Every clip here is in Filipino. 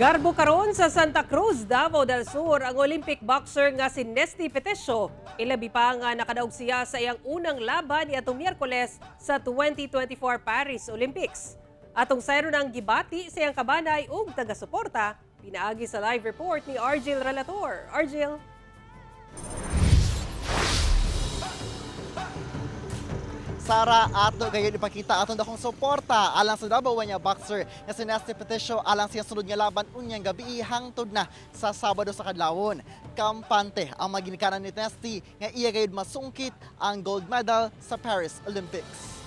Garbo karon sa Santa Cruz, Davao del Sur ang Olympic boxer nga si Nesty Petesio. Ilabi pa nga nakadaog siya sa iyang unang laban niadtong Miyerkules sa 2024 Paris Olympics. Atong sayro ng gibati sa iyang kabanay ug taga-suporta, pinaagi sa live report ni Argil Relator. Argil. Sara, ato gayon ipakita aton dakong suporta alang sa Davao nga boxer nga si Nesty Petesio alang siya sunod nga laban unyang gabi hangtod na sa Sabado sa kadlawon. Kampante ang maginikanan ni Nesty nga iya gayud masungkit ang gold medal sa Paris Olympics.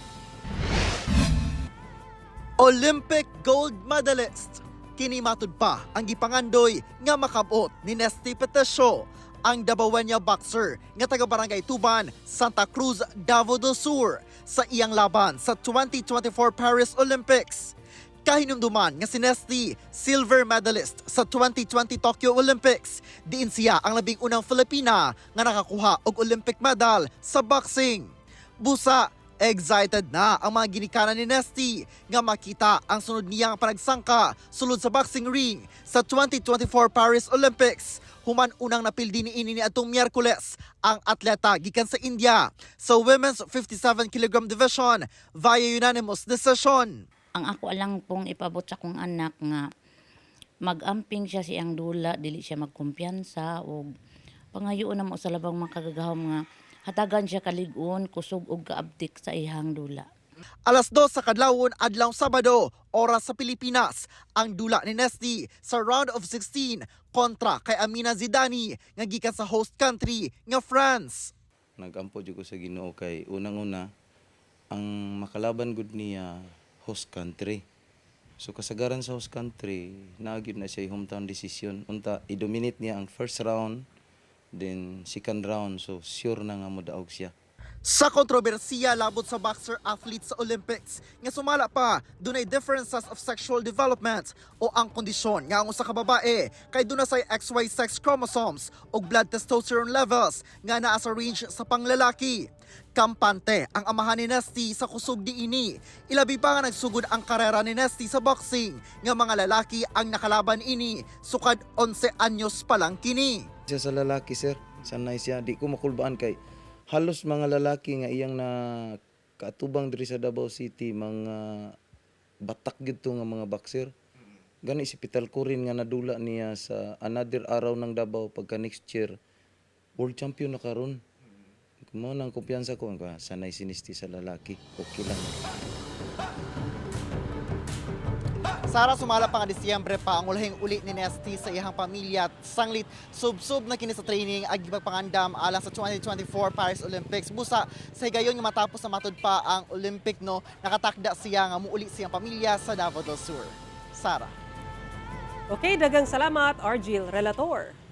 Olympic gold medalist. Kini matud pa ang gipangandoy nga makabot ni Nesty Petesio, ang Davaoeña boxer nga taga Barangay Tuban, Santa Cruz, Davao del Sur sa iyang laban sa 2024 Paris Olympics. Kahinumduman nga si Nesty, silver medalist sa 2020 Tokyo Olympics. Diin siya ang labing unang Filipina nga nakakuha og Olympic medal sa boxing. Busa, excited na ang mga ginikanan ni Nesty nga makita ang sunod niyang panagsangka sulod sa boxing ring sa 2024 Paris Olympics. Human unang napildi ni atong Miyerkules ang atleta gikan sa India sa women's 57 kg division via unanimous decision. Ang ako alang pong ipabot sa kong anak nga magamping siya siyang dula, dili siya magkumpiyansa o pangayoon na mo sa labang makagagahom nga hatagan siya kalig-on, kusog og kaabtik sa ihang dula. Alas 2 sa kadlawon adlaw Sabado, oras sa Pilipinas, ang dula ni Nesty sa round of 16 kontra kay Amina Zidani nga gikan sa host country nga France. Nagampo jud ko sa Ginoo kay unang-una ang makalaban gud niya host country. So kasagaran sa host country, naagid na siya hometown decision. Unta i-dominate niya ang first round, then second round, so sure na nga modaog siya. Sa kontrobersiya labot sa boxer athlete sa Olympics nga sumala pa dunay differences of sexual development o ang kondisyon nga ang usa ka babae kay dunay say XY sex chromosomes o blood testosterone levels nga naa sa range sa panglalaki. Kampante ang amahan ni Nesty sa kusog diini. Ilabi pa nga nagsugod ang karera ni Nesty sa boxing nga mga lalaki ang nakalaban ini sukad 11 anyos pa lang kini. Siya sa lalaki, sir, sanay siya, di ko makulbaan kay halos mga lalaki nga iyang na kaatubang diri sa Davao City, mga batak gyud to nga mga boxer. Gani si Pital Corin nga nadula niya sa another araw ng Davao pagka next year world champion na karon. Mo nang kumpiyansa ko nga sanay sinisti sa lalaki. Okay lang. Sara, sumala pa nga Disyembre pa ang ulahing uli ni Nesty sa iyang pamilya at sanglit sub-sub na kini sa training ag pagpangandam alang sa 2024 Paris Olympics. Busa sa higayon nga matapos na matud pa ang Olympic no, nakatakda siya nga muuli siyang pamilya sa Davao del Sur. Sara. Okay, dagang salamat Argil Relator.